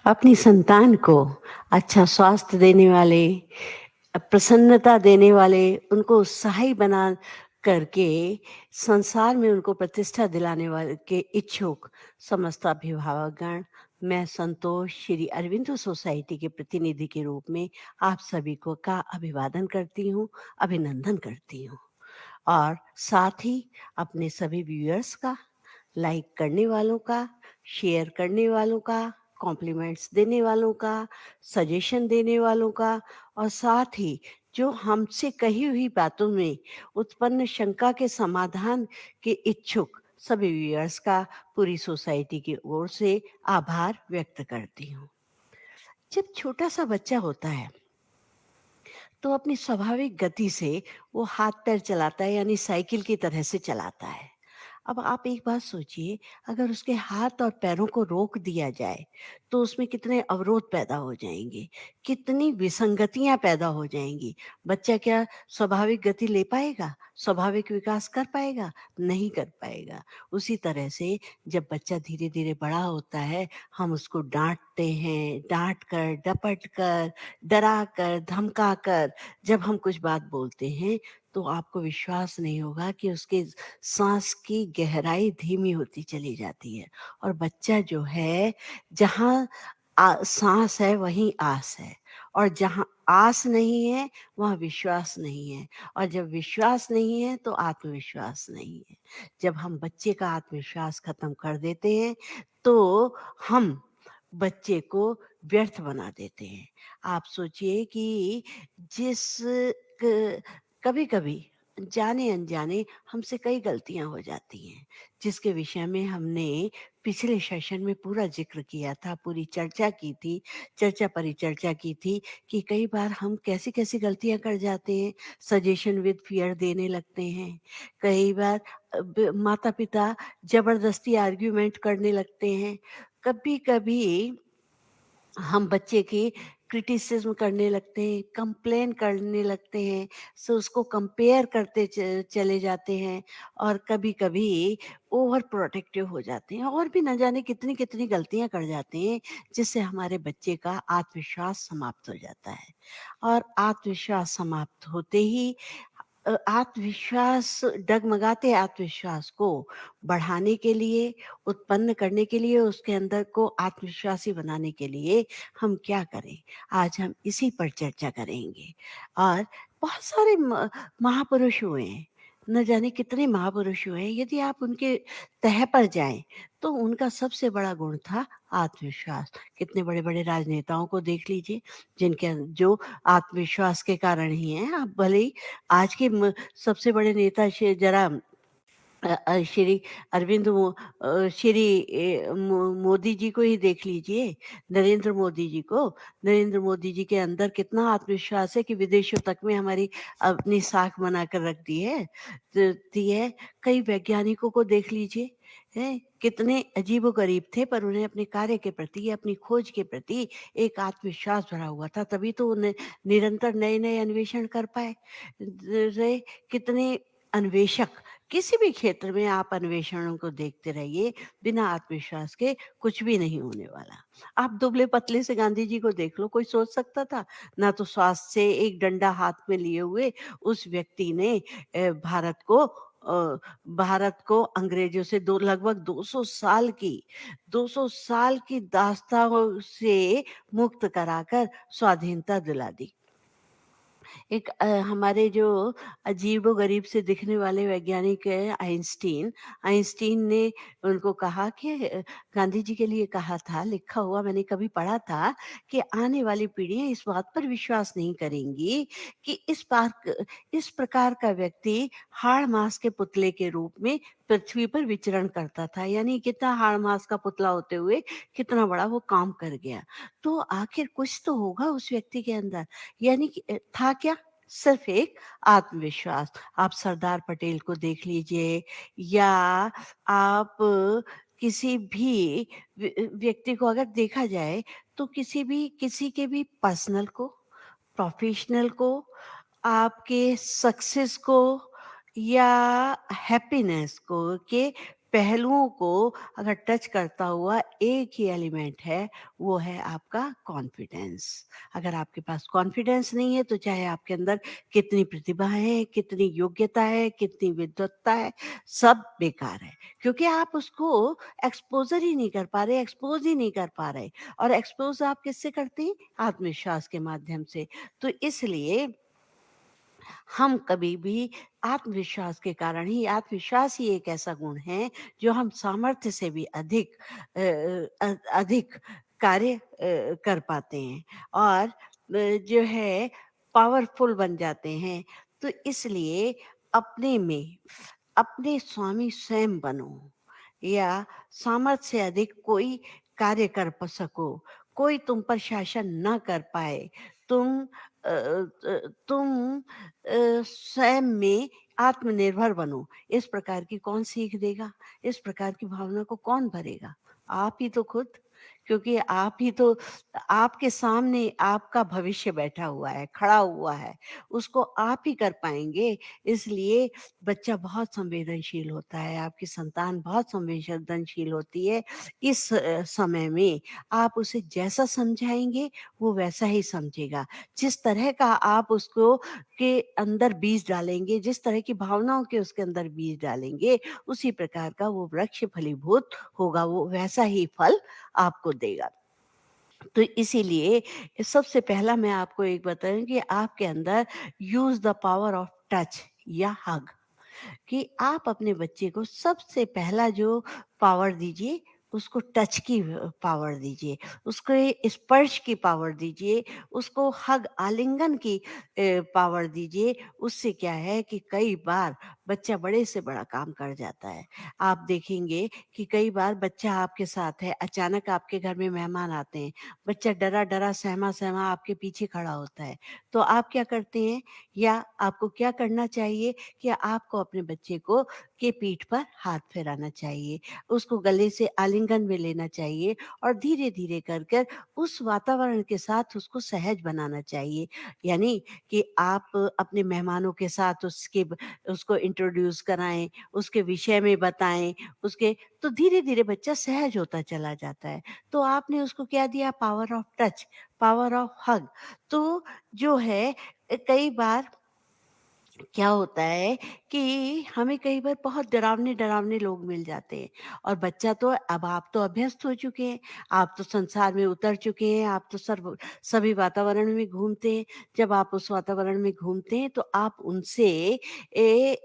अपनी संतान को अच्छा स्वास्थ्य देने वाले, प्रसन्नता देने वाले, उनको उत्साही बना करके संसार में उनको प्रतिष्ठा दिलाने वाले के इच्छुक समस्त अभिभावकगण, मैं संतोष श्री अरविंदो सोसाइटी के प्रतिनिधि के रूप में आप सभी को का अभिवादन करती हूँ, अभिनंदन करती हूँ। और साथ ही अपने सभी व्यूअर्स का, लाइक करने वालों का, शेयर करने वालों का, कॉम्प्लीमेंट्स देने वालों का, सजेशन देने वालों का, और साथ ही जो हमसे कही हुई बातों में उत्पन्न शंका के समाधान के इच्छुक सभी व्यूअर्स का पूरी सोसाइटी की ओर से आभार व्यक्त करती हूँ। जब छोटा सा बच्चा होता है तो अपनी स्वाभाविक गति से वो हाथ पैर चलाता है, यानी साइकिल की तरह से चलाता है। अब आप एक बात सोचिए, अगर उसके हाथ और पैरों को रोक दिया जाए तो उसमें कितने अवरोध पैदा हो जाएंगे, कितनी विसंगतियां पैदा हो जाएंगी। बच्चा क्या स्वाभाविक गति ले पाएगा, स्वाभाविक विकास कर पाएगा? नहीं कर पाएगा। उसी तरह से जब बच्चा धीरे धीरे बड़ा होता है, हम उसको डांटते हैं, डांट कर, डपट कर, डरा कर, धमका कर जब हम कुछ बात बोलते हैं, तो आपको विश्वास नहीं होगा कि उसके साँस की गहराई धीमी होती चली जाती है। और बच्चा जो है, जहाँ साँस है वहीं आस है, और जहाँ आस नहीं है वहाँ विश्वास नहीं है, और जब विश्वास नहीं है तो आत्मविश्वास नहीं है। जब हम बच्चे का आत्मविश्वास खत्म कर देते हैं, तो हम बच्चे को व्यर्थ बना देते हैं। आप सोचिए कि जिस क कभी-कभी जाने-अनजाने हमसे कई गलतियाँ हो जाती हैं, जिसके विषय में हमने पिछले सेशन में पूरा ज़िक्र किया था, पूरी चर्चा की थी, चर्चा परिचर्चा की थी कि कई बार हम कैसी-कैसी गलतियाँ कर जाते हैं, सजेशन विद फ़ियर देने लगते हैं। कई बार माता-पिता ज़बरदस्ती आर्ग्यूमेंट करने लगते हैं। कभी-कभी हम बच्चे की क्रिटिसिज्म करने लगते हैं, कंप्लेन करने लगते हैं, सो उसको कंपेयर करते चले जाते हैं, और कभी-कभी ओवर प्रोटेक्टिव हो जाते हैं, और भी न जाने कितनी-कितनी गलतियाँ कर जाते हैं, जिससे हमारे बच्चे का आत्मविश्वास समाप्त हो जाता है। और आत्मविश्वास समाप्त होते ही आत्मविश्वास, डगमगाते आत्मविश्वास को बढ़ाने के लिए, उत्पन्न करने के लिए, उसके अंदर को आत्मविश्वासी बनाने के लिए हम क्या करें? आज हम इसी पर चर्चा करेंगे। और बहुत सारे महापुरुष हुए हैं, न जाने कितने महापुरुष हुए हैं। यदि आप उनके तह पर जाएँ, तो उनका सबसे बड़ा गुण था आत्मविश्वास। कितने बड़े-बड़े राजनेताओं को देख लीजिए, जो आत्मविश्वास के कारण ही हैं। आप भले ही आज के सबसे बड़े नेता श्री श्री मोदी जी को ही देख लीजिए, नरेंद्र मोदी जी को। नरेंद्र मोदी जी के अंदर कितना आत्मविश्वास है कि विदेशों तक में हमारी अपनी साख बनाकर रख दी है। कई वैज्ञानिकों को देख लीजिए, हैं, कितने अजीबो-गरीब थे, पर उन्हें अपने कार्य के प्रति, अपनी खोज के प्रति एक आत्मविश्वास भरा हुआ था, तभी तो उन्हें निरंतर नए-नए अन्वेषण कर पाए। रहे कितने अन्वेषक, किसी भी क्षेत्र में आप अन्वेषणों को देखते रहिए, बिना आत्मविश्वास के कुछ भी नहीं होने वाला। आप दुबले-पतले से गांधी जी को देख लो, कोई सोच सकता था? ना तो स्वास्थ्य से एक डंडा हाथ में लिए हुए उस व्यक्ति ने भारत को अंग्रेजों से दो लगभग 200 साल की दास्तां से मुक्त कराकर स्वाधीनता दिला दी। एक हमारे जो अजीबो-गरीब से दिखने वाले वैज्ञानिक हैं आइंस्टीन, आइंस्टीन ने उनको कहा कि गांधी जी के लिए कहा था, लिखा हुआ मैंने कभी पढ़ा था कि आने वाली पीढ़ियाँ इस बात पर विश्वास नहीं करेंगी कि इस प्रकार का व्यक्ति हाड़-माँस के पुतले के रूप में पृथ्वी पर विचरण करता था। यानी कितना हाड़-माँस का पुतला होते हुए कितना बड़ा वो काम कर गया। तो आखिर कुछ तो होगा उस व्यक्ति के अंदर। यानी कि था क्या? सिर्फ एक आत्मविश्वास। आप सरदार पटेल को देख लीजिए, या आप किसी भी व्यक्ति को अगर देखा जाए, तो किसी के भी पर्सनल को, प्रोफेशनल को, आपके सक्सेस को, या हैप्पीनेस को, के पहलुओं को अगर टच करता हुआ एक ही एलिमेंट है, वो है आपका कॉन्फिडेंस। अगर आपके पास कॉन्फिडेंस नहीं है, तो चाहे आपके अंदर कितनी प्रतिभा है, कितनी योग्यता है, कितनी विद्वत्ता है, सब बेकार है। क्योंकि आप उसको एक्सपोज़र ही नहीं कर पा रहे, एक्सपोज़ ही नहीं कर पा रहे, और एक्सपोज़ आप किससे करते हैं? आत्मविश्वास के माध्यम से। तो इसलिए हम कभी भी आत्मविश्वास के कारण ही, आत्मविश्वास ही एक ऐसा गुण है जो हम सामर्थ्य से भी अधिक अधिक कार्य कर पाते हैं, और जो है पावरफुल बन जाते हैं। तो इसलिए अपने में अपने स्वामी स्वयं बनो, या सामर्थ्य से अधिक कोई कार्य कर सको, कोई तुम पर शासन न कर पाए। तुम तुम स्वयं में आत्मनिर्भर बनो। इस प्रकार की कौन सीख देगा? इस प्रकार की भावना को कौन भरेगा? आप ही तो खुद। क्योंकि आप ही तो, आपके सामने आपका भविष्य बैठा हुआ है, खड़ा हुआ है, उसको आप ही कर पाएँगे। इसलिए बच्चा बहुत संवेदनशील होता है, आपकी संतान बहुत संवेदनशील होती है। इस समय में आप उसे जैसा समझाएँगे, वो वैसा ही समझेगा। जिस तरह का आप उसको के अंदर बीज डालेंगे, जिस तरह की भावनाओं के उसके अंदर बीज डालेंगे, उसी प्रकार का वो वृक्ष फलीभूत होगा, वो वैसा ही फल आपको देगा। तो इसीलिए सबसे पहला मैं आपको एक बताऊँ कि आपके अंदर use the power of touch या हग, कि आप अपने बच्चे को सबसे पहला जो पावर दीजिए, उसको टच की पावर दीजिए, उसको ये स्पर्श की पावर दीजिए, उसको हग आलिंगन की पावर दीजिए। उससे क्या है कि कई बार बच्चा बड़े से बड़ा काम कर जाता है। आप देखेंगे कि कई बार बच्चा आपके साथ है, अचानक आपके घर में मेहमान आते हैं, बच्चा डरा-डरा, सहमा-सहमा आपके पीछे खड़ा होता है। तो आप क्या करते हैं, या आपको क्या करना चाहिए, कि आपको अपने बच्चे को के पीठ पर हाथ फेराना चाहिए, उसको गले से आलिंगन में लेना चाहिए, और धीरे-धीरे कर कर उस वातावरण के साथ उसको सहज बनाना चाहिए। यानी कि आप अपने मेहमानों के साथ उसको इंट्रोड्यूस कराएँ, उसके विषय में बताएँ, उसके तो धीरे-धीरे बच्चा सहज होता चला जाता है। तो आपने उसको क्या दिया? Power of touch, power of hug. तो जो है कई बार क्या होता है कि हमें कई बार बहुत डरावने-डरावने लोग मिल जाते हैं, और बच्चा तो, अब आप तो अभ्यस्त हो चुके हैं, आप तो संसार में उतर चुके हैं, आप तो सभी वातावरण में घूमते हैं। जब आप उस वातावरण में घूमते हैं, तो आप उनसे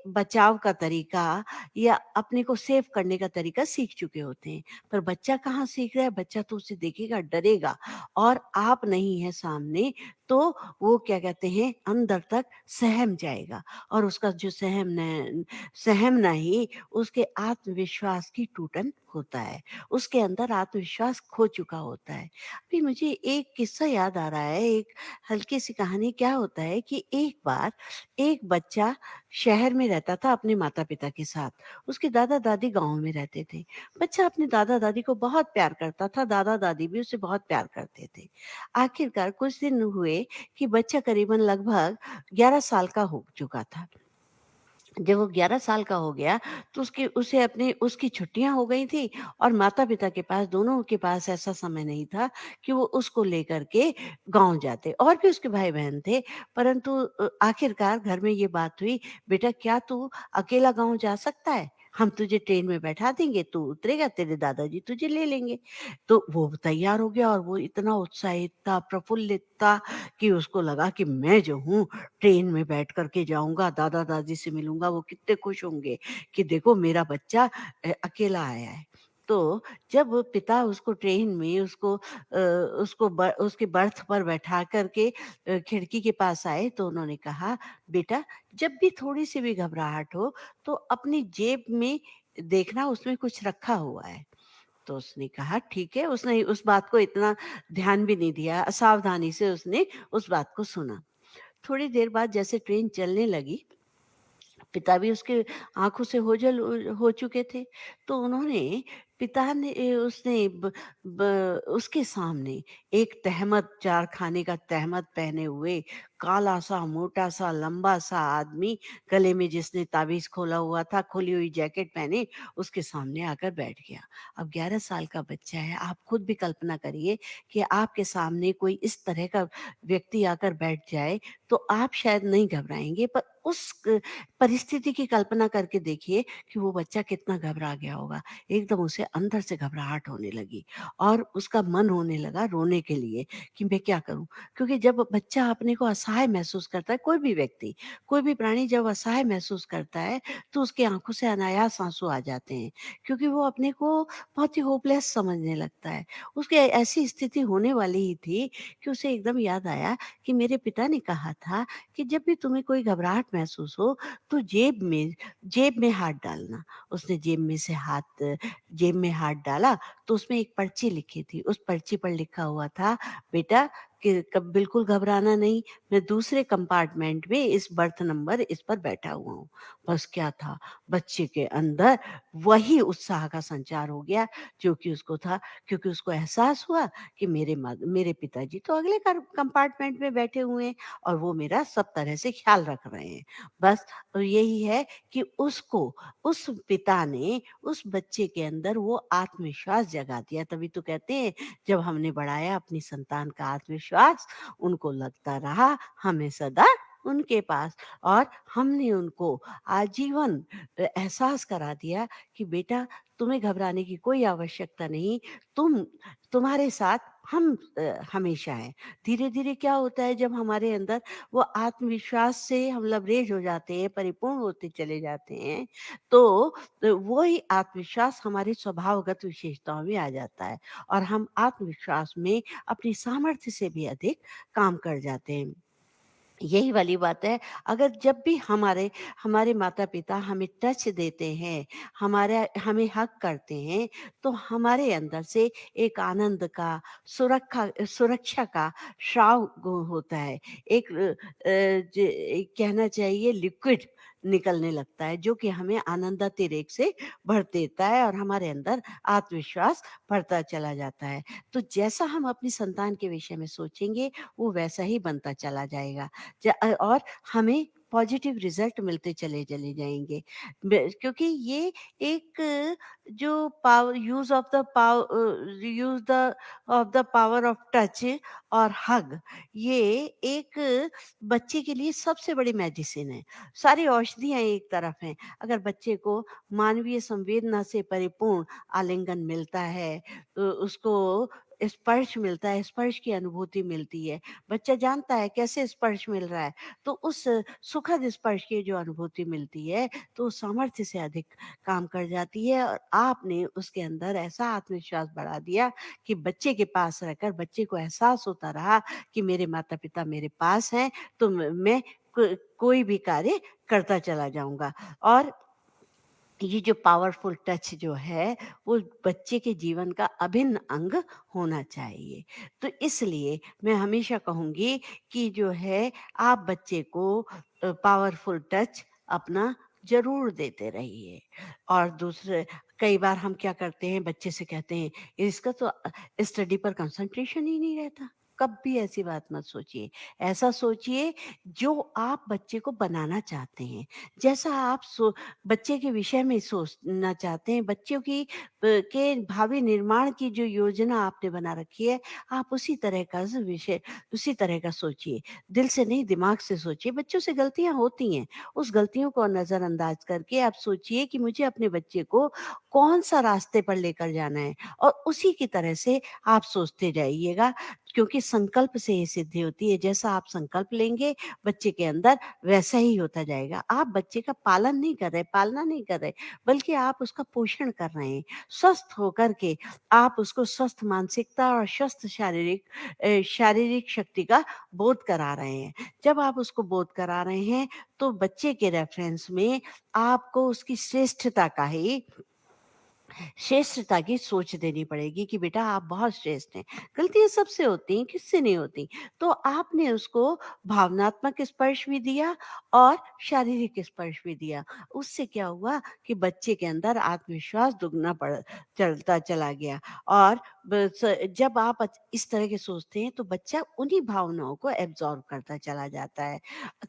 बचाव का तरीका या अपने को सेव करने का तरीका सीख चुके होते हैं। पर बच्चा कहाँ सीख रहा है? बच्चा तो उसे देखेगा, डरेगा, और आप नहीं है सामने, तो वो क्या कहते हैं, अंदर तक सहम जाएगा, और उसका जो सहमना ही उसके आत्मविश्वास की टूटन होता है। उसके अंदर आत्मविश्वास खो चुका होता है। अभी मुझे एक किस्सा याद आ रहा है, एक हल्की-सी कहानी। क्या होता है कि एक बार एक बच्चा शहर में रहता था अपने माता-पिता के साथ। उसके दादा-दादी गाँव में रहते थे। बच्चा अपने दादा-दादी को बहुत प्यार करता था, दादा-दादी भी उसे बहुत प्यार करते थे। आखिरकार कुछ दिन हुए कि बच्चा करीबन लगभग 11 साल का हो चुका था। जब वो 11 साल का हो गया, तो उसकी छुट्टियाँ हो गई थी, और माता-पिता के पास, दोनों के पास ऐसा समय नहीं था कि वो उसको लेकर के गाँव जाते, और भी उसके भाई-बहन थे। परंतु आखिरकार घर में ये बात हुई, "बेटा, क्या तू अकेला गाँव जा सकता है? हम तुझे ट्रेन में बैठा देंगे, तू उतरेगा, तेरे दादाजी तुझे ले लेंगे।" तो वो तैयार हो गया, और वो इतना उत्साहित था, प्रफुल्लित था, कि उसको लगा कि मैं जो हूँ ट्रेन में बैठ कर के जाऊँगा, दादा-दादी से मिलूँगा, वो कितने खुश होंगे कि देखो मेरा बच्चा अकेला आया है। तो जब वो पिता उसको ट्रेन में उसके बर्थ पर बैठा कर के खिड़की के पास आए, तो उन्होंने कहा, "बेटा, जब भी थोड़ी-सी भी घबराहट हो, तो अपनी जेब में देखना, उसमें कुछ रखा हुआ है।" तो उसने कहा, "ठीक है।" उसने उस बात को इतना ध्यान भी नहीं दिया, सावधानी से उसने उस बात को सुना। थोड़ी देर बाद जैसे ट्रेन चलने लगी, पिता भी उसके आँखों से ओझल हो चुके थे। तो उन्होंने पिता ने उसने ब ब उसके सामने एक तहमद, 4 खाने का तहमद पहने हुए काला-सा, मोटा-सा, लंबा-सा आदमी, गले में जिसने ताबीज़ खोला हुआ था, खुली हुई जैकेट पहने, उसके सामने आकर बैठ गया। अब 11 साल का बच्चा है, आप खुद भी कल्पना करिए कि आपके सामने कोई इस तरह का व्यक्ति आकर बैठ जाए, तो आप शायद नहीं घबराएँगे, पर उस परिस्थिति की कल्पना करके देखिए कि वो बच्चा कितना घबरा गया होगा। एकदम उसे अंदर से घबराहट होने लगी और उसका मन होने लगा रोने के लिए कि मैं क्या करूँ? क्योंकि जब बच्चा अपने को असहाय महसूस करता है, कोई भी व्यक्ति, कोई भी प्राणी जब असहाय महसूस करता है, तो उसकी आँखों से अनायास आँसू आ जाते हैं, क्योंकि वो अपने को बहुत ही होपलेस समझने लगता है। उसकी ऐसी स्थिति होने वाली ही थी कि उसे एकदम याद आया कि मेरे पिता ने कहा था कि जब भी तुम्हें कोई घबराहट महसूस हो, तो जेब में हाथ डालना। उसने जेब में हाथ डाला, तो उसमें एक पर्ची लिखी थी। उस पर्ची पर लिखा हुआ था, बेटा कि कब बिल्कुल घबराना नहीं, मैं दूसरे कंपार्टमेंट में इस बर्थ नंबर इस पर बैठा हुआ हूँ। बस क्या था, बच्चे के अंदर वही उत्साह का संचार हो गया जो कि उसको था, क्योंकि उसको एहसास हुआ कि मेरे पिताजी तो अगले कंपार्टमेंट में बैठे हुए हैं और वो मेरा सब तरह से ख्याल रख रहे हैं। बस यही है कि उसको उस पिता ने उस बच्चे के अंदर वो आत्मविश्वास जगा दिया। तभी तो कहते हैं, जब हमने बढ़ाया अपनी संतान का आत्मविश्वास, उनको लगता रहा हमें सदा उनके पास, और हमने उनको आजीवन एहसास करा दिया कि बेटा, तुम्हें घबराने की कोई आवश्यकता नहीं, तुम तुम्हारे साथ हम हमेशा हैं। धीरे-धीरे क्या होता है, जब हमारे अंदर वो आत्मविश्वास से हम लबरेज हो जाते हैं, परिपूर्ण होते चले जाते हैं, तो वही आत्मविश्वास हमारे स्वभावगत विशेषताओं में आ जाता है और हम आत्मविश्वास में अपनी सामर्थ्य से भी अधिक काम कर जाते हैं। यही वाली बात है, अगर जब भी हमारे हमारे माता-पिता हमें टच देते हैं, हमें हग करते हैं, तो हमारे अंदर से एक आनंद का, सुरक्षा का श्राव होता है। एक कहना चाहिए लिक्विड निकलने लगता है, जो कि हमें आनंदातिरेक से भर देता है और हमारे अंदर आत्मविश्वास बढ़ता चला जाता है। तो जैसा हम अपनी संतान के विषय में सोचेंगे, वो वैसा ही बनता चला जाएगा। और हमें पॉजिटिव रिजल्ट मिलते चले चले जाएँगे। क्योंकि ये एक जो पाव use of the use the of the power of touch और हग, ये एक बच्चे के लिए सबसे बड़ी मेडिसिन है। सारी औषधियाँ एक तरफ हैं। अगर बच्चे को मानवीय संवेदना से परिपूर्ण आलिंगन मिलता है, उसको स्पर्श मिलता है, स्पर्श की अनुभूति मिलती है। बच्चा जानता है कैसे स्पर्श मिल रहा है, तो उस सुखद स्पर्श की जो अनुभूति मिलती है, तो उस सामर्थ्य से अधिक काम कर जाती है और आपने उसके अंदर ऐसा आत्मविश्वास बढ़ा दिया कि बच्चे के पास रहकर बच्चे को एहसास होता रहा कि मेरे माता-पिता मेरे पास हैं, तो मैं कोई भी कार्य करता चला जाऊँगा। और ये जो पावरफुल टच जो है, वो बच्चे के जीवन का अभिन्न अंग होना चाहिए। तो इसलिए मैं हमेशा कहूँगी कि जो है, आप बच्चे को पावरफुल टच अपना ज़रूर देते रहिए। और दूसरे, कई बार हम क्या करते हैं, बच्चे से कहते हैं, इसका तो स्टडी पर कंसंट्रेशन ही नहीं रहता। कभी ऐसी बात मत सोचिए। ऐसा सोचिए जो आप बच्चे को बनाना चाहते हैं। जैसा आप बच्चे के विषय में सोचना चाहते हैं, बच्चों की के भावी निर्माण की जो योजना आपने बना रखी है, आप उसी तरह का सोचिए। दिल से नहीं, दिमाग से सोचिए। बच्चों से गलतियाँ होती हैं, उस गलतियों को नज़रअंदाज करके आप सोचिए कि मुझे अपने बच्चे को कौन-सा रास्ते पर लेकर जाना है, और उसी की तरह से आप सोचते जाइएगा, क्योंकि संकल्प से ही सिद्धि होती है। जैसा आप संकल्प लेंगे, बच्चे के अंदर वैसा ही होता जाएगा। आप बच्चे का पालना नहीं कर रहे, बल्कि आप उसका पोषण कर रहे हैं। स्वस्थ होकर के आप उसको स्वस्थ मानसिकता और स्वस्थ शारीरिक शक्ति का बोध करा रहे हैं। जब आप उसको बोध करा रहे हैं, तो बच्चे के रेफरेंस में आपको उसकी श्रेष्ठता का ही श्रेष्ठता की सोच देनी पड़ेगी कि बेटा आप बहुत श्रेष्ठ हैं। गलतियाँ सबसे होती हैं, किससे नहीं होती। तो आपने उसको भावनात्मक स्पर्श भी दिया और शारीरिक स्पर्श भी दिया। उससे क्या हुआ कि बच्चे के अंदर आत्मविश्वास दुगना चलता चला गया और जब आप इस तरह के सोचते हैं तो बच्चा उन्हीं भावनाओं को एब्जॉर्ब करता चला जाता है।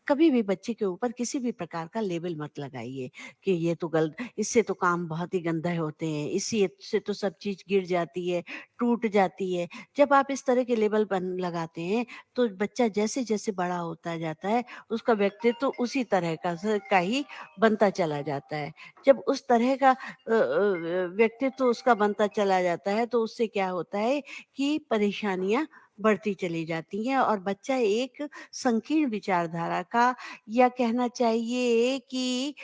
कभी भी बच्चे के ऊपर किसी भी प्रकार का लेबल मत लगाइए कि ये तो गलत, इससे तो काम बहुत ही गंदे होते हैं, इसी से तो सब चीज़ गिर जाती है, टूट जाती है। जब आप इस तरह के लेबल लगाते हैं, तो बच्चा जैसे-जैसे बड़ा होता जाता है, उसका व्यक्तित्व तो उसी तरह का ही बनता चला जाता है। जब उस तरह का व्यक्तित्व उसका बनता चला जाता है, तो उससे क्या होता है कि परेशानियाँ बढ़ती चली जाती हैं और बच्चा एक संकीर्ण विचारधारा का, या कहना चाहिए कि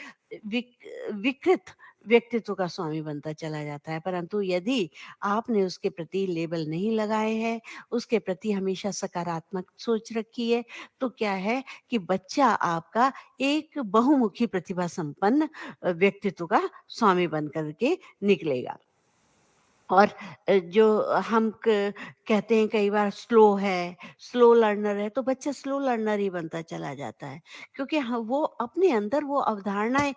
विकृत व्यक्तित्व का स्वामी बनता चला जाता है। परंतु यदि आपने उसके प्रति लेबल नहीं लगाए हैं, उसके प्रति हमेशा सकारात्मक सोच रखी है, तो क्या है कि बच्चा आपका एक बहुमुखी प्रतिभा संपन्न व्यक्तित्व का स्वामी बन कर के निकलेगा। और जो हम कहते हैं कई बार स्लो है, स्लो लर्नर है, तो बच्चा स्लो लर्नर ही बनता चला जाता है। क्योंकि वो अपने अंदर वो अवधारणाएँ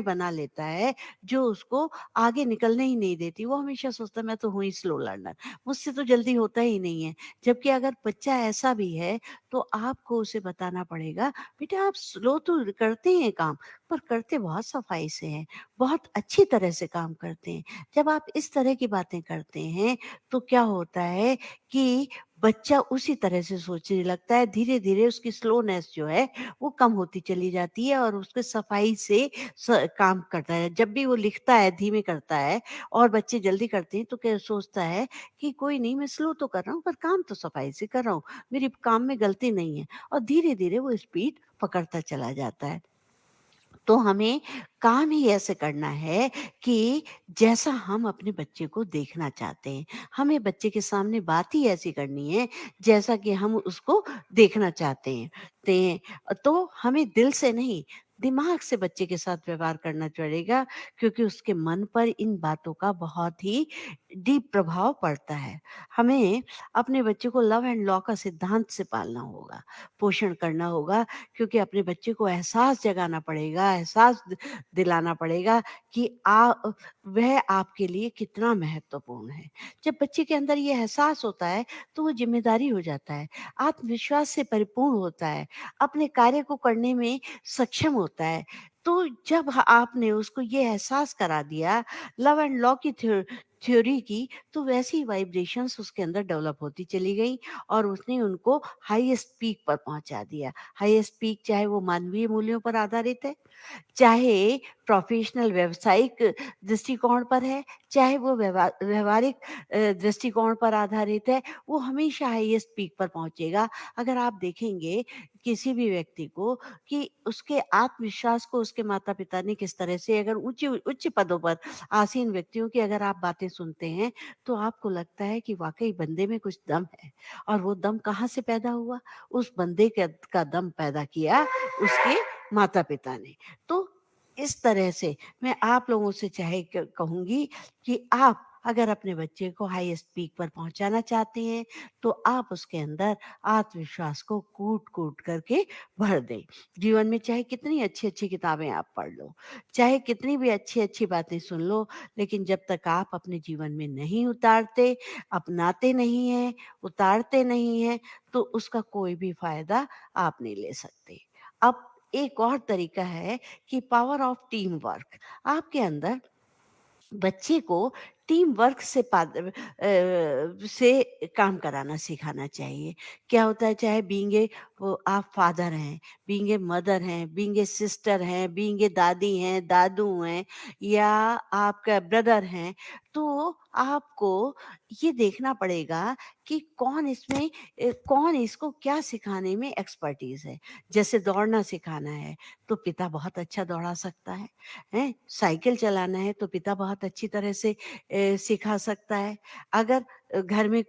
बना लेता है, जो उसको आगे निकलने ही नहीं देती। वो हमेशा सोचता है मैं तो हूँ ही स्लो लर्नर, मुझसे तो जल्दी होता ही नहीं है। जबकि अगर बच्चा ऐसा भी है, तो आपको उसे बताना पड़ेगा, बेटा आप स्लो तो करते हैं काम, पर करते बहुत सफाई से हैं, बहुत अच्छी तरह से काम करते हैं। जब आप इस तरह की बातें करते हैं, तो क्या होता है कि बच्चा उसी तरह से सोचने लगता है, धीरे-धीरे उसकी स्लोनेस जो है, वो कम होती चली जाती है और उसके सफाई से काम करता है। जब भी वो लिखता है, धीमे करता है और बच्चे जल्दी करते हैं, तो क्या सोचता है कि कोई नहीं, मैं स्लो तो कर रहा हूँ, पर काम तो सफाई से कर रहा हूँ, मेरी काम में गलती नहीं है, और धीरे-धीरे वो स्पीड पकड़ता चला जाता है। तो हमें काम ही ऐसे करना है कि जैसा हम अपने बच्चे को देखना चाहते हैं। हमें बच्चे के सामने बात ही ऐसी करनी है जैसा कि हम उसको देखना चाहते हैं। तो हमें दिल से नहीं, दिमाग से बच्चे के साथ व्यवहार करना पड़ेगा, क्योंकि उसके मन पर इन बातों का बहुत ही डीप प्रभाव पड़ता है। हमें अपने बच्चे को लव एंड लॉ का सिद्धांत से पालना होगा, पोषण करना होगा, क्योंकि अपने बच्चे को एहसास जगाना पड़ेगा, एहसास दिलाना पड़ेगा कि वह आपके लिए कितना महत्वपूर्ण है। जब बच्चे के अंदर ये एहसास होता है, तो वो ज़िम्मेदारी हो जाता है, आत्मविश्वास से परिपूर्ण होता है, अपने कार्य को करने में सक्षम होता है। तो जब आपने उसको ये एहसास करा दिया, लव एंड लॉ की थ्योरी की, तो वैसी ही वाइब्रेशंस उसके अंदर डेवलप होती चली गई और उसने उनको हाईएस्ट पीक पर पहुँचा दिया। हाईएस्ट पीक चाहे वो मानवीय मूल्यों पर आधारित है, चाहे प्रोफ़ेशनल व्यावसायिक दृष्टिकोण पर है, चाहे वो व्यावहारिक दृष्टिकोण पर आधारित है, वो हमेशा हाईएस्ट पीक पर पहुँचेगा। अगर आप देखेंगे किसी भी व्यक्ति को कि उसके आत्मविश्वास को उसके माता-पिता ने किस तरह से, अगर ऊँची उच्च पदों पर आसीन व्यक्तियों की अगर आप बातें सुनते हैं, तो आपको लगता है कि वाक़ई बंदे में कुछ दम है। और वो दम कहाँ से पैदा हुआ? उस बंदे का दम पैदा किया उसके माता-पिता ने। तो इस तरह से मैं आप लोगों से चाहे कहूँगी कि आप अगर अपने बच्चे को हाईएस्ट पीक पर पहुँचाना चाहते हैं, तो आप उसके अंदर आत्मविश्वास को कूट-कूट करके भर दें। जीवन में चाहे कितनी अच्छी-अच्छी किताबें आप पढ़ लो, चाहे कितनी भी अच्छी-अच्छी बातें सुन लो, लेकिन जब तक आप अपने जीवन में नहीं उतारते, अपनाते नहीं हैं, उतारते नहीं हैं, तो उसका कोई भी फ़ायदा आप नहीं ले सकते। अब एक और तरीका है कि पावर ऑफ टीम वर्क। आपके अंदर बच्चे को टीम वर्क से काम कराना सिखाना चाहिए। क्या होता है, चाहे बीइंग ए वो आप फादर हैं, बीइंग ए मदर हैं, बीइंग ए सिस्टर हैं, बीइंग ए दादी हैं, दादू हैं, या आपका ब्रदर हैं, तो आपको ये देखना पड़ेगा कि कौन इसको क्या सिखाने में एक्सपर्टीज़ है। जैसे दौड़ना सिखाना है, तो पिता बहुत अच्छा दौड़ा सकता है। साइकिल चलाना है तो पिता बहुत अच्छी तरह से सिखा सकता है। अगर घर में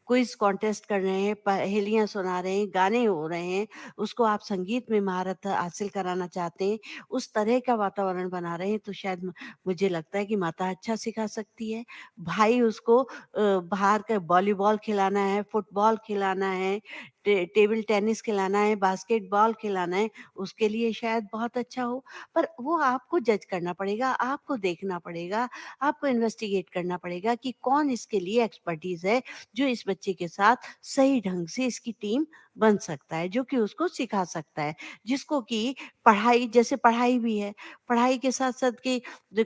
क्विज़ कॉन्टेस्ट कर रहे हैं, पहेलियाँ सुना रहे हैं, गाने हो रहे हैं, उसको आप संगीत में महारत हासिल कराना चाहते हैं, उस तरह का वातावरण बना रहे हैं, तो शायद मुझे लगता है कि माता अच्छा सिखा सकती है। भाई उसको बाहर का वॉलीबॉल खिलाना है, फुटबॉल खिलाना है, टेबल टेनिस खिलाना है, बास्केटबॉल खिलाना है, उसके लिए शायद बहुत अच्छा हो। पर वो आपको जज करना पड़ेगा, आपको देखना पड़ेगा, आपको इन्वेस्टिगेट करना पड़ेगा कि कौन इसके लिए एक्सपर्टीज़ है, जो इस बच्चे के साथ सही ढंग से इसकी टीम बन सकता है, जो कि उसको सिखा सकता है। जिसको कि पढ़ाई, जैसे पढ़ाई भी है, पढ़ाई के साथ-साथ कि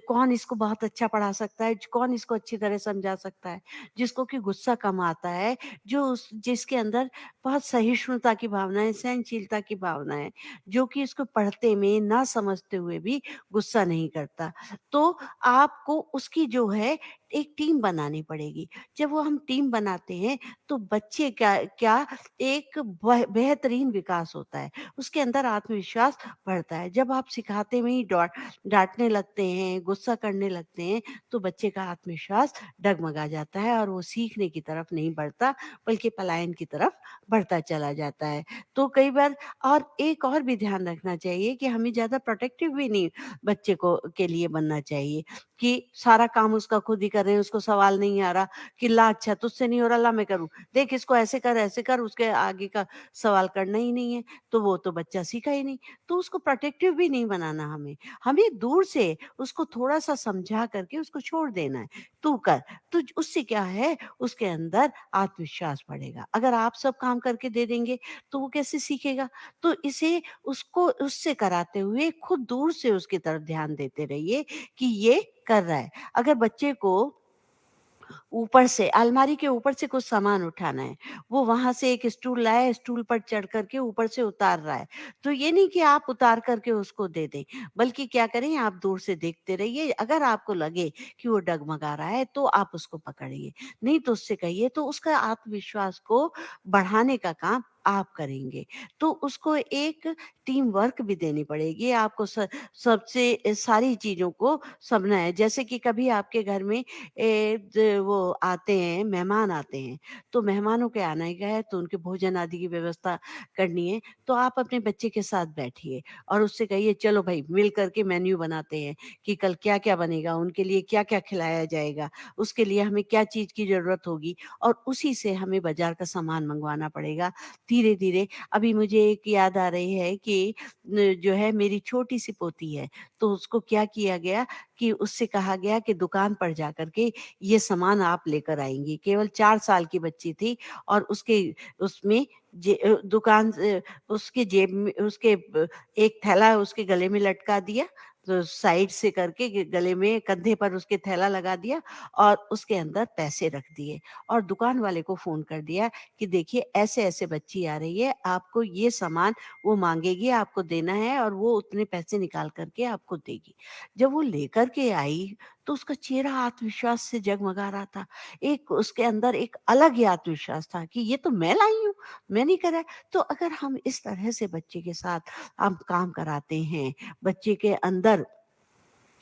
कौन इसको बहुत अच्छा पढ़ा सकता है, कौन इसको अच्छी तरह समझा सकता है, जिसको कि गुस्सा कम आता है, जो उस जिसके अंदर बहुत सहिष्णुता की भावना है, सहनशीलता की भावना है, जो कि इसको पढ़ते में ना समझते हुए भी गुस्सा नहीं करता। तो आपको उसकी जो है एक टीम बनानी पड़ेगी। जब वो हम टीम बनाते हैं तो बच्चे क्या क्या एक बेहतरीन विकास होता है। उसके अंदर आत्मविश्वास बढ़ता है। जब आप सिखाते में ही डाँटने लगते हैं, गुस्सा करने लगते हैं, तो बच्चे का आत्मविश्वास डगमगा जाता है और वो सीखने की तरफ नहीं बढ़ता, बल्कि पलायन की तरफ बढ़ता चला जाता है। तो कई बार और एक और भी ध्यान रखना चाहिए कि हमें ज़्यादा प्रोटेक्टिव भी नहीं बच्चे को के लिए बनना चाहिए कि सारा काम उसका खुद ही कर रहे हैं, उसको सवाल नहीं आ रहा कि ला अच्छा तुझसे नहीं हो रहा, ला मैं करूँ। देख इसको ऐसे कर, उसके आगे का सवाल करना ही नहीं है, तो वो तो बच्चा सीखा ही नहीं। तो उसको प्रोटेक्टिव भी नहीं बनाना हमें। हमें दूर से उसको थोड़ा-सा समझा करके उसको छोड़ देना है, तू कर। तो उससे क्या है, उसके अंदर आत्मविश्वास बढ़ेगा। अगर आप सब काम करके दे देंगे, तो वो कैसे सीखेगा? तो इसे उसको उससे कराते हुए खुद दूर से उसकी तरफ ध्यान देते रहिए कि ये कर रहा है। अगर बच्चे को ऊपर से अलमारी के ऊपर से कुछ सामान उठाना है, वो वहाँ से एक स्टूल लाया है, स्टूल पर चढ़ कर के ऊपर से उतार रहा है। तो ये नहीं कि आप उतार कर के उसको दे दें, बल्कि क्या करें आप दूर से देखते रहिए, अगर आपको लगे कि वो डगमगा रहा है तो आप उसको पकड़िए, नहीं तो उससे कहिए तो उसका आत्मविश्वास को बढ़ाने का काम आप करेंगे। तो उसको एक टीम वर्क भी देनी पड़ेगी, आपको सबसे सारी चीज़ों को समझना है। जैसे कि कभी आपके घर में वो आते हैं, मेहमान आते हैं, तो मेहमानों के आने का है तो उनके भोजन आदि की व्यवस्था करनी है, तो आप अपने बच्चे के साथ बैठिए और उससे कहिए चलो भई मिल कर के मेन्यू बनाते हैं कि कल क्या-क्या बनेगा, उनके लिए क्या-क्या खिलाया जाएगा, उसके लिए हमें क्या चीज़ की ज़रूरत होगी और उसी से हमें बाज़ार का सामान मँगवाना पड़ेगा। धीरे-धीरे अभी मुझे एक याद आ रही है कि जो है मेरी छोटी-सी पोती है, तो उसको क्या किया गया कि उससे कहा गया कि दुकान पर जाकर के ये सामान आप लेकर आएँगी। केवल 4 साल की बच्ची थी और उसके उसमें दुकान से उसके जेब में उसके एक थैला उसके गले में लटका दिया, तो साइड से करके गले में कंधे पर उसके थैला लगा दिया और उसके अंदर पैसे रख दिए और दुकान वाले को फ़ोन कर दिया कि देखिए ऐसे-ऐसे बच्ची आ रही है, आपको ये सामान वो माँगेगी, आपको देना है और वो उतने पैसे निकाल कर के आपको देगी। जब वो लेकर के आई, तो उसका चेहरा आत्मविश्वास से जगमगा रहा था। एक उसके अंदर एक अलग ही आत्मविश्वास था कि ये तो मैं लाई हूँ, मैंने करा है। तो अगर हम इस तरह से बच्चे के साथ हम काम कराते हैं, बच्चे के अंदर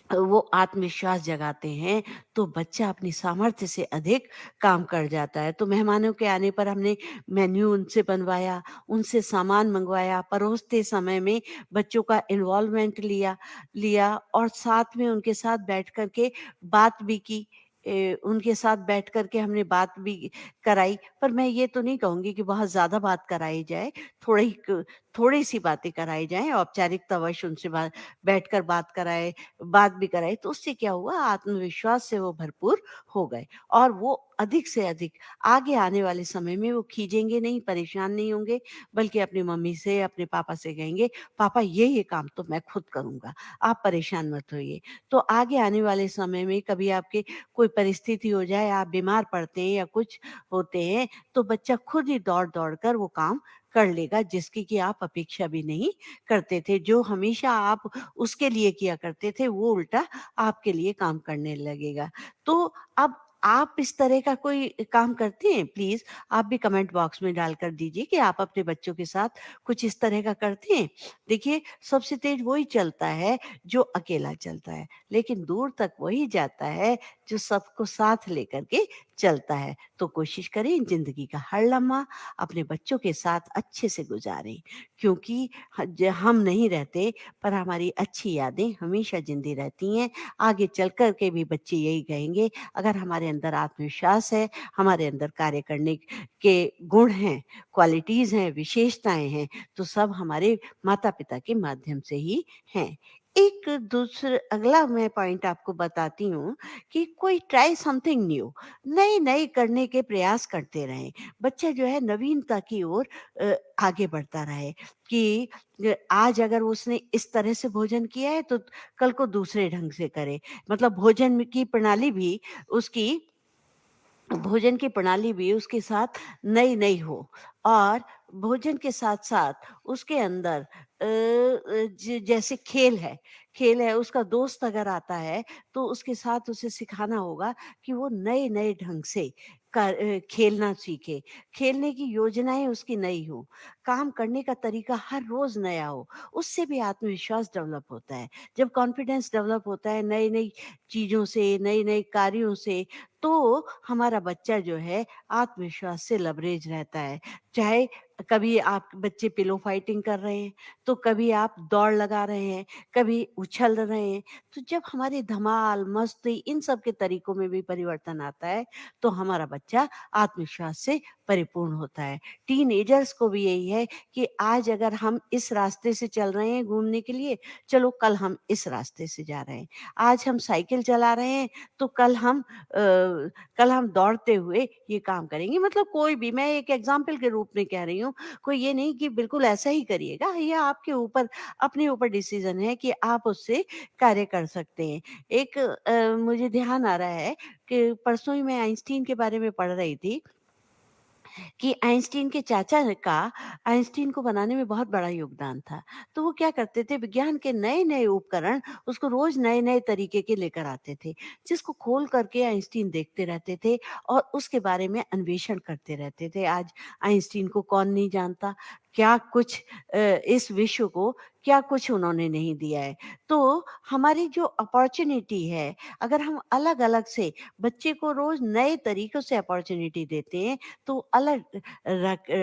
वो आत्मविश्वास जगाते हैं, तो बच्चा अपनी सामर्थ्य से अधिक काम कर जाता है। तो मेहमानों के आने पर हमने मेन्यू उनसे बनवाया, उनसे सामान मँगवाया, परोसते समय में बच्चों का इन्वॉल्वमेंट लिया लिया और साथ में उनके साथ बैठ कर के बात भी की। उनके साथ बैठ कर के हमने बात भी कराई, पर मैं ये तो नहीं कहूँगी कि बहुत ज़्यादा बात कराई जाए, थोड़ी क थोड़ी-सी बातें कराई जाएँ, औपचारिकतावश उनसे बैठकर बात कराएँ, बात भी कराई, तो उससे क्या हुआ आत्मविश्वास से वो भरपूर हो गए और वो अधिक से अधिक आगे आने वाले समय में वो खीजेंगे नहीं, परेशान नहीं होंगे, बल्कि अपनी मम्मी से, अपने पापा से कहेंगे, "पापा ये काम तो मैं खुद करूँगा, आप परेशान मत होइए।" तो आगे आने वाले समय में कभी आपके कोई परिस्थिति हो जाए, आप बीमार पड़ते हैं या कुछ होते हैं, तो बच्चा खुद ही दौड़-दौड़ कर वो काम कर लेगा, जिसकी कि आप अपेक्षा भी नहीं करते थे। जो हमेशा आप उसके लिए किया करते थे, वो उल्टा आपके लिए काम करने लगेगा। तो अब आप इस तरह का कोई काम करते हैं? प्लीज़ आप भी कमेंट बॉक्स में डालकर दीजिए कि आप अपने बच्चों के साथ कुछ इस तरह का करते हैं? देखिए, सबसे तेज़ वही चलता है जो अकेला चलता है, लेकिन दूर तक वही जाता है जो सबको साथ लेकर के चलता है। तो कोशिश करें ज़िंदगी का हर लम्हा अपने बच्चों के साथ अच्छे से गुज़ारें, क्योंकि हम नहीं रहते, पर हमारी अच्छी यादें हमेशा ज़िंदी रहती हैं। आगे चल कर के भी बच्चे यही कहेंगे, अगर हमारे अंदर आत्मविश्वास है, हमारे अंदर कार्य करने के गुण हैं, क्वालिटीज़ हैं, विशेषताएँ हैं, तो सब हमारे माता-पिता के माध्यम से ही हैं। एक अगला मैं पॉइंट आपको बताती हूँ कि कोई ट्राई समथिंग न्यू, नए-नए करने के प्रयास करते रहें। बच्चा जो है नवीनता की ओर आगे बढ़ता रहे कि आज अगर उसने इस तरह से भोजन किया है तो कल को दूसरे ढंग से करे। मतलब भोजन की प्रणाली भी उसके साथ नई-नई हो, और भोजन के साथ-साथ उसके अंदर जैसे खेल है, उसका दोस्त अगर आता है, तो उसके साथ उसे सिखाना होगा कि वो नए-नए ढंग से खेलना सीखे। खेलने की योजनाएँ उसकी नई हों, काम करने का तरीका हर रोज़ नया हो, उससे भी आत्मविश्वास डेवलप होता है। जब कॉन्फिडेंस डेवलप होता है नई-नई चीज़ों से, नए-नए कार्यों से, तो हमारा बच्चा जो है आत्मविश्वास से लबरेज रहता है। चाहे कभी आप बच्चे पिलो फाइटिंग कर रहे हैं, तो कभी आप दौड़ लगा रहे हैं, कभी उछल रहे हैं। तो जब हमारे धमाल, मस्ती इन सब के तरीकों में भी परिवर्तन आता है, तो हमारा बच्चा आत्मविश्वास से परिपूर्ण होता है। टीनेजर्स को भी यही है कि आज अगर हम इस रास्ते से चल रहे हैं घूमने के लिए, चलो कल हम इस रास्ते से जा रहे हैं। आज हम साइकिल चला रहे हैं, तो कल हम दौड़ते हुए ये काम करेंगे। मतलब कोई भी, मैं एक एग्ज़ाम्पल के रूप में कह रही हूँ, कोई ये नहीं कि बिल्कुल ऐसा ही करिएगा, ये आपके ऊपर अपने ऊपर डिसीज़न है कि आप उससे कार्य कर सकते हैं। एक मुझे ध्यान आ रहा है कि परसों ही मैं आइंस्टीन के बारे में पढ़ रही थी कि आइंस्टीन के चाचा ने का आइंस्टीन को बनाने में बहुत बड़ा योगदान था। तो वो क्या करते थे, विज्ञान के नए-नए उपकरण उसको रोज़ नए-नए तरीके के लेकर आते थे, जिसको खोल कर के आइंस्टीन देखते रहते थे और उसके बारे में अन्वेषण करते रहते थे। आज आइंस्टीन को कौन नहीं जानता, क्या कुछ इस विश्व को क्या कुछ उन्होंने नहीं दिया है। तो हमारी जो अपॉर्च्युनिटी है, अगर हम अलग-अलग से बच्चे को रोज़ नए तरीकों से अपॉर्च्युनिटी देते हैं, तो अलग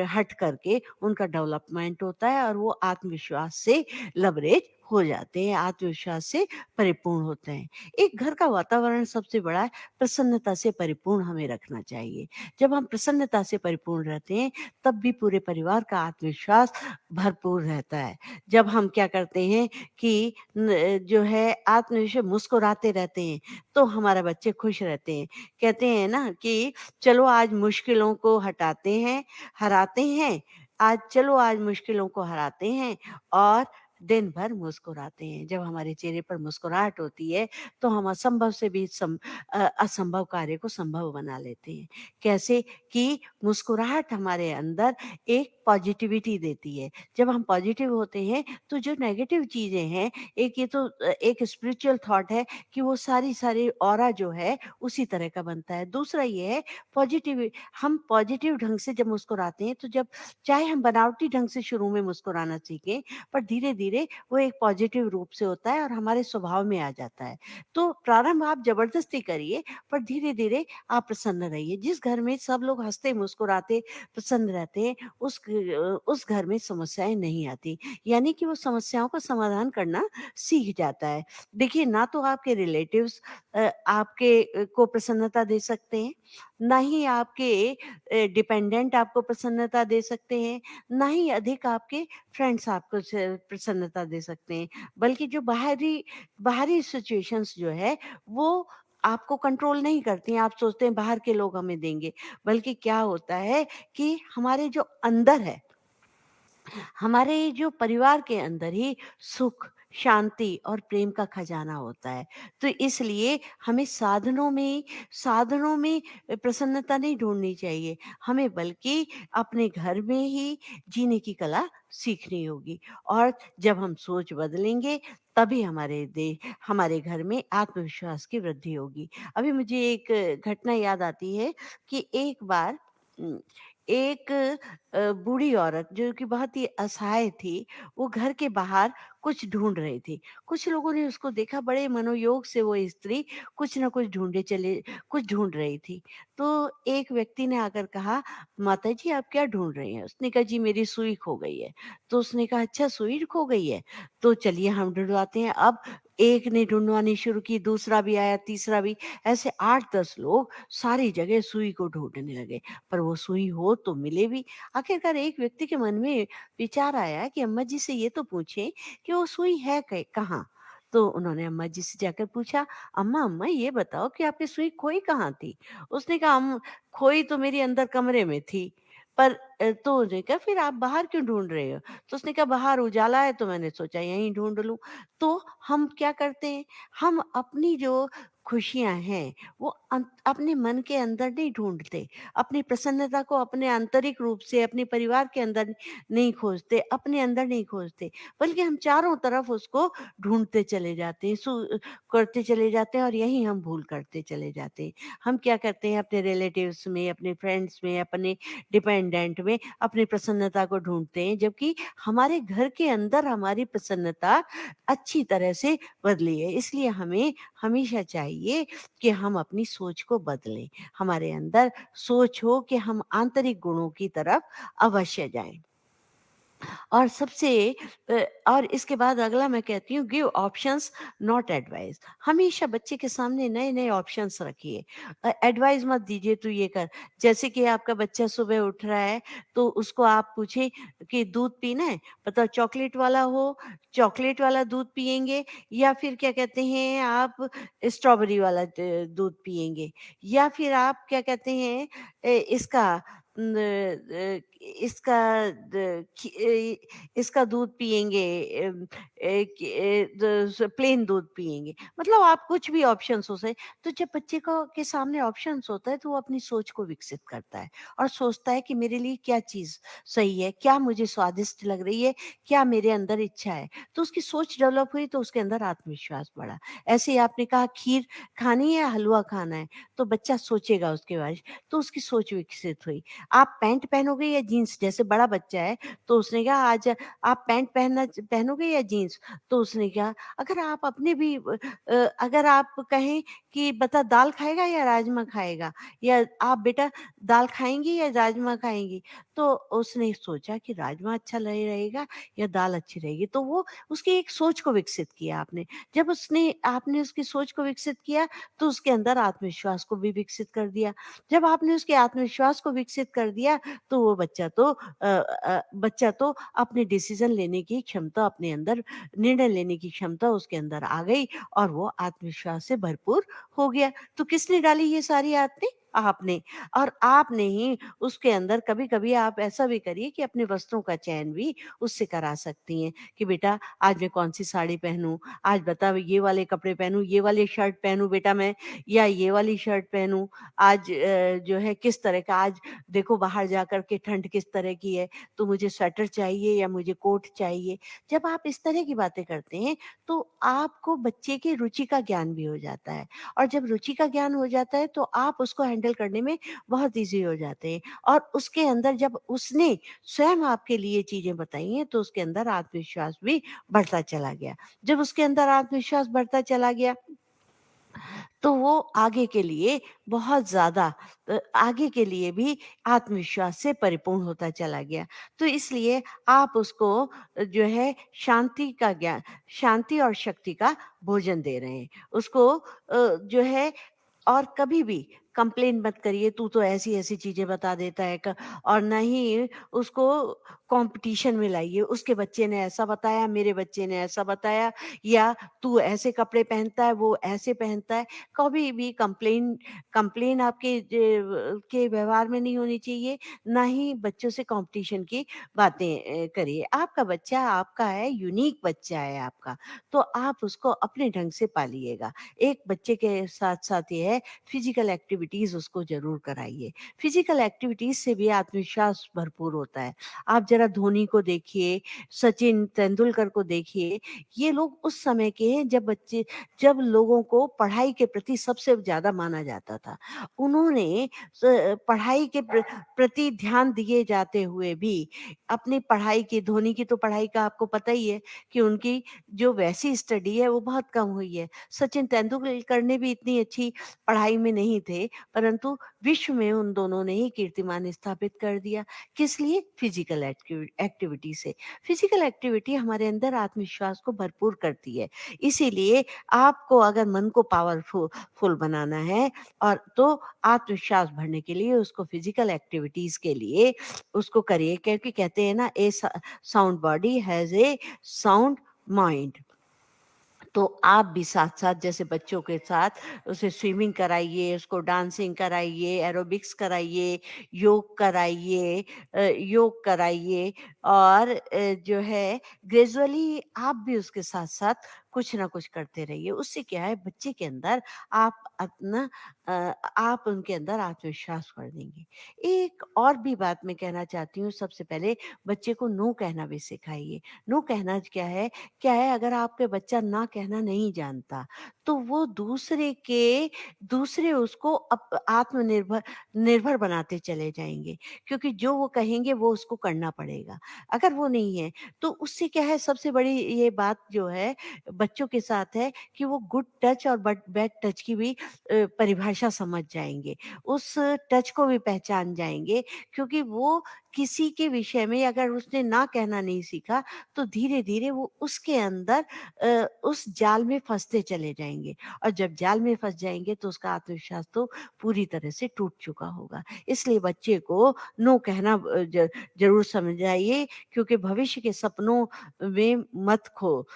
हट करके उनका डेवलपमेंट होता है और वो आत्मविश्वास से लबरेज हो जाते हैं, आत्मविश्वास से परिपूर्ण होते हैं। एक घर का वातावरण सबसे बड़ा है, प्रसन्नता से परिपूर्ण हमें रखना चाहिए। जब हम प्रसन्नता से परिपूर्ण रहते हैं, तब भी पूरे परिवार का आत्मविश्वास भरपूर रहता है। जब हम क्या करते हैं कि जो है मुस्कुराते रहते हैं, तो हमारे बच्चे खुश रहते हैं। कहते हैं ना कि चलो आज मुश्किलों को हराते हैं, आज मुश्किलों को हराते हैं और दिन भर मुस्कुराते हैं। जब हमारे चेहरे पर मुस्कुराहट होती है, तो हम असंभव से भी असंभव कार्य को संभव बना लेते हैं। कैसे? कि मुस्कुराहट हमारे अंदर एक पॉजिटिविटी देती है। जब हम पॉजिटिव होते हैं, तो जो नेगेटिव चीज़ें हैं, एक स्पिरिचुअल थॉट है कि वो सारी ऑरा जो है, उसी तरह का बनता है। दूसरा ये है हम पॉजिटिव ढंग से जब मुस्कुराते हैं, तो जब चाहे हम बनावटी ढंग से शुरू में मुस्कुराना सीखें, पर धीरे-धीरे वो एक पॉजिटिव रूप से होता है और हमारे स्वभाव में आ जाता है। तो प्रारंभ आप ज़बरदस्ती करिए, पर धीरे-धीरे आप प्रसन्न रहिए। जिस घर में सब लोग हँसते, मुस्कुराते, प्रसन्न रहते हैं, उस घर में समस्याएँ नहीं आती। यानी कि वो समस्याओं का समाधान करना सीख जाता है। देखिए, ना तो आपके रिलेटिव्स को प्रसन्नता दे सकते हैं, ना ही आपके डिपेंडेंट आपको प्रसन्नता दे सकते हैं, ना ही अधिक आपके फ्रेंड्स आपको प्रसन्नता दे सकते हैं। बल्कि जो बाहरी सिचुएशंस जो है, वो आपको कंट्रोल नहीं करती हैं। आप सोचते हैं बाहर के लोग हमें देंगे, बल्कि क्या होता है कि हमारे जो अंदर है, हमारे जो परिवार के अंदर ही सुख, शांति और प्रेम का खजाना होता है। तो इसलिए हमें साधनों में प्रसन्नता नहीं ढूँढनी चाहिए। हमें बल्कि अपने घर में ही जीने की कला सीखनी होगी, और जब हम सोच बदलेंगे, तभी हमारे घर में आत्मविश्वास की वृद्धि होगी। अभी मुझे एक घटना याद आती है कि एक बार एक बूढ़ी औरत जो कि बहुत ही असहाय थी, वो घर के बाहर कुछ ढूँढ रही थी। कुछ लोगों ने उसको देखा, बड़े मनोयोग से वो स्त्री कुछ न कुछ ढूँढ रही थी। तो एक व्यक्ति ने आकर कहा, "माताजी आप क्या ढूँढ रही हैं?" उसने कहा, "जी मेरी सुई खो गई है।" तो उसने कहा, "अच्छा सुई खो गई है? तो चलिए हम ढूँढवाते हैं।" अब एक ने ढूँढवानी शुरू की, दूसरा भी आया, तीसरा भी, ऐसे 8-10 लोग सारी जगह सुई को ढूँढने लगे। पर वो सुई हो तो मिले भी। आखिरकार एक व्यक्ति के मन में विचार आया कि अम्मा जी से ये तो पूछें कि वो सुई है कहाँ? तो उन्होंने अम्मा जी से जाकर पूछा, "अम्मा, अम्मा ये बताओ कि आपकी सुई खोई कहाँ थी?" उसने कहा, खोई तो मेरी अंदर कमरे में थी। पर तो उसने कहा, "फिर आप बाहर क्यों ढूँढ रहे हो?" तो उसने कहा, "बाहर उजाला है तो मैंने सोचा यहीं ढूँढ लूँ।" तो हम क्या करते हैं, हम अपनी जो खुशियाँ हैं, वो अपने मन के अंदर नहीं ढूँढते। अपनी प्रसन्नता को अपने आंतरिक रूप से अपने परिवार के अंदर नहीं खोजते, अपने अंदर नहीं खोजते, बल्कि हम चारों तरफ उसको ढूँढते चले जाते हैं, करते चले जाते हैं और यही हम भूल करते चले जाते हैं। हम क्या करते हैं, अपने रिलेटिव्स में, अपने फ्रेंड्स में, अपने डिपेंडेंट में अपनी प्रसन्नता को ढूँढते हैं, जबकि हमारे घर के अंदर हमारी प्रसन्नता अच्छी तरह से बदली है। इसलिए हमें हमेशा चाहिए कि हम अपनी सोच को बदलें। हमारे अंदर सोच हो कि हम आंतरिक गुणों की तरफ अवश्य जाएँ। और सबसे और इसके बाद अगला मैं कहती हूँ, गिव ऑप्शंस नॉट एडवाइस। हमेशा बच्चे के सामने नए-नए ऑप्शंस रखिए। एडवाइस मत दीजिए तू ये कर। जैसे कि आपका बच्चा सुबह उठ रहा है तो उसको आप पूछें कि दूध पीना है? बताओ चॉकलेट वाला हो, चॉकलेट वाला दूध पिएँगे या फिर क्या कहते हैं आप स्ट्रॉबेरी वाला दूध पिएँगे? या फिर आप क्या कहते हैं इसका इसका इसका दूध पिएँगे, प्लेन दूध पिएँगे। मतलब आप कुछ भी ऑप्शंस हो सके। तो जब बच्चे को के सामने ऑप्शंस होता है तो वो अपनी सोच को विकसित करता है और सोचता है कि मेरे लिए क्या चीज़ सही है, क्या मुझे स्वादिष्ट लग रही है, क्या मेरे अंदर इच्छा है। तो उसकी सोच डेवलप हुई तो उसके अंदर आत्मविश्वास बढ़ा। ऐसे ही आपने कहा खीर खानी है या हलवा खाना है, तो बच्चा सोचेगा उसके बारे में, तो उसकी सोच विकसित हुई। आप पैंट पहनोगे या जीन्स? जैसे बड़ा बच्चा है तो उसने कहा आज आप पैंट पहनोगे या जीन्स? तो उसने कहा अगर आप अपने भी अगर आप कहें कि बता दाल खाएगा या राजमा खाएगा? या आप बेटा दाल खाएँगी या राजमा खाएँगी? तो उसने सोचा कि राजमा अच्छा नहीं रहेगा या दाल अच्छी रहेगी। तो वो उसकी एक सोच को विकसित किया आपने। जब उसने आपने उसकी सोच को विकसित किया तो उसके अंदर आत्मविश्वास को भी विकसित कर दिया। जब आपने उसके आत्मविश्वास को विकसित कर दिया तो वो बच्चा तो अपने डिसीज़न लेने की क्षमता अपने अंदर निर्णय लेने की क्षमता उसके अंदर आ गई और वो आत्मविश्वास से भरपूर हो गया। तो किसने डाली ये सारी आदतें? आपने। और आपने ही उसके अंदर कभी-कभी आप ऐसा भी करिए कि अपने वस्त्रों का चयन भी उससे करा सकती हैं कि बेटा आज मैं कौन-सी साड़ी पहनूँ? आज बता ये वाले कपड़े पहनूँ, ये वाली शर्ट पहनूँ बेटा मैं या ये वाली शर्ट पहनूँ? आज जो है किस तरह का आज देखो बाहर जाकर के ठंड किस तरह की है, तो मुझे स्वेटर चाहिए या मुझे कोट चाहिए। जब आप इस तरह की बातें करते हैं, तो आपको बच्चे की रुचि का ज्ञान भी हो जाता है और जब रुचि का ज्ञान हो जाता है, तो आप उसको हैंडल करने में बहुत ईज़ी हो जाते हैं और उसके अंदर जब उसने स्वयं आपके लिए चीज़ें बताई हैं, तो उसके अंदर आत्मविश्वास भी बढ़ता चला गया। जब उसके अंदर आत्मविश्वास बढ़ता चला गया तो वो आगे के लिए बहुत ज़्यादा आगे के लिए भी आत्मविश्वास से परिपूर्ण होता चला गया। तो इसलिए आप उसको जो है शांति और शक्ति का भोजन दे रहे हैं। उसको जो है और कभी भी कंप्लेन मत करिए, तू तो ऐसी-ऐसी चीज़ें बता देता है क और ना ही उसको कॉम्पिटिशन में लाइए, उसके बच्चे ने ऐसा बताया, मेरे बच्चे ने ऐसा बताया या तू ऐसे कपड़े पहनता है, वो ऐसे पहनता है। कभी भी कंप्लेन आपके के व्यवहार में नहीं होनी चाहिए, ना ही बच्चों से कॉम्पिटिशन की बातें करिए। आपका बच्चा आपका है, यूनिक बच्चा है आपका, तो आप उसको अपने ढंग से पालिएगा। एक बच्चे के साथ-साथ ये है फिज़िकल एक्टिविटी एक्टिविटीज़ उसको ज़रूर कराइए। फिज़िकल एक्टिविटीज़ से भी आत्मविश्वास भरपूर होता है। आप ज़रा धोनी को देखिए, सचिन तेंदुलकर को देखिए, ये लोग उस समय के हैं जब लोगों को पढ़ाई के प्रति सबसे ज़्यादा माना जाता था। उन्होंने पढ़ाई के प्रति ध्यान दिए जाते हुए भी अपनी पढ़ाई की, धोनी की तो पढ़ाई का आपको पता ही है कि उनकी जो वैसी स्टडी है वो बहुत कम हुई है। सचिन तेंदुलकर ने भी इतनी अच्छी पढ़ाई में नहीं थे, परंतु विश्व में उन दोनों ने ही कीर्तिमान स्थापित कर दिया। किस लिए? फिजिकल एक्टिविटी से। फिजिकल एक्टिविटी हमारे अंदर आत्मविश्वास को भरपूर करती है। इसीलिए आपको अगर मन को पावरफुल फुल बनाना है और तो आत्मविश्वास भरने के लिए उसको फिजिकल एक्टिविटीज़ के लिए उसको करिए, क्योंकि कहते हैं ना, a sound body has a sound mind. तो आप भी साथ-साथ जैसे बच्चों के साथ उसे स्विमिंग कराइए, उसको डांसिंग कराइए, एरोबिक्स कराइए, योग कराइए और जो है ग्रेजुअली आप भी उसके साथ-साथ कुछ ना कुछ करते रहिए। उससे क्या है, बच्चे के अंदर आप अपना आप उनके अंदर आत्मविश्वास भर देंगे। एक और भी बात मैं कहना चाहती हूँ, सबसे पहले बच्चे को नो कहना भी सिखाइए। नो कहना क्या है, अगर आपके बच्चा ना कहना नहीं जानता, तो वो दूसरे उसको आत्मनिर्भर निर्भर बनाते चले जाएँगे, क्योंकि जो वो कहेंगे वो उसको करना पड़ेगा। अगर वो नहीं है, तो उससे क्या है, सबसे बड़ी ये बात जो है बच्चों के साथ है कि वो गुड टच और बैड टच की भी परिभाषा समझ जाएँगे। उस टच को भी पहचान जाएँगे, क्योंकि वो किसी के विषय में अगर उसने ना कहना नहीं सीखा, तो धीरे-धीरे वो उसके अंदर उस जाल में फँसते चले जाएँगे और जब जाल में फँस जाएँगे तो उसका आत्मविश्वास तो पूरी तरह से टूट चुका होगा। इसलिए बच्चे को नो कहना ज़रूर समझाइए, क्योंकि भविष्य के सपनों में मत खो,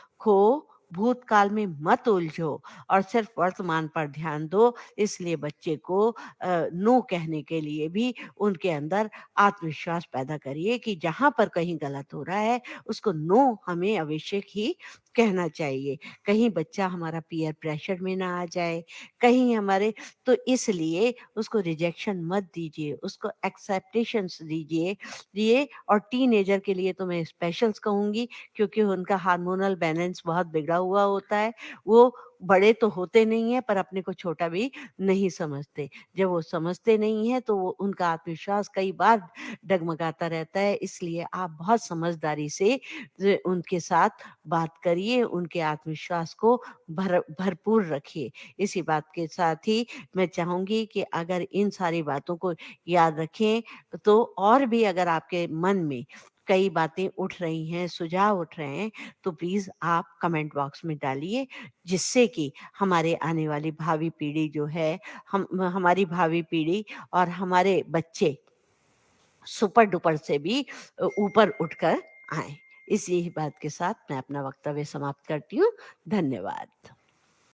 भूतकाल में मत उलझो और सिर्फ़ वर्तमान पर ध्यान दो। इसलिए बच्चे को नो कहने के लिए भी उनके अंदर आत्मविश्वास पैदा करिए कि जहाँ पर कहीं गलत हो रहा है, उसको नो हमें आवश्यक ही कहना चाहिए। कहीं बच्चा हमारा पीयर प्रेशर में ना आ जाए, कहीं हमारे तो इसलिए उसको रिजेक्शन मत दीजिए, उसको एक्सेप्टेशंस दिए और टीनेजर के लिए तो मैं स्पेशल्स कहूँगी, क्योंकि उनका हार्मोनल बैलेंस बहुत बिगड़ा हुआ होता है। वो बड़े तो होते नहीं हैं, पर अपने को छोटा भी नहीं समझते। जब वो समझते नहीं हैं, तो वो उनका आत्मविश्वास कई बार डगमगाता रहता है। इसलिए आप बहुत समझदारी से उनके साथ बात करिए, उनके आत्मविश्वास को भरपूर रखिए। इसी बात के साथ ही मैं चाहूँगी कि अगर इन सारी बातों को याद रखें, तो और भी अगर आपके मन में कई बातें उठ रही हैं, सुझाव उठ रहे हैं, तो प्लीज़ आप कमेंट बॉक्स में डालिए, जिससे कि हमारे आने वाली भावी पीढ़ी जो है, हमारी भावी पीढ़ी और हमारे बच्चे सुपर-डुपर से भी ऊपर उठकर आएँ। इसी ही बात के साथ मैं अपना वक्तव्य समाप्त करती हूँ। धन्यवाद।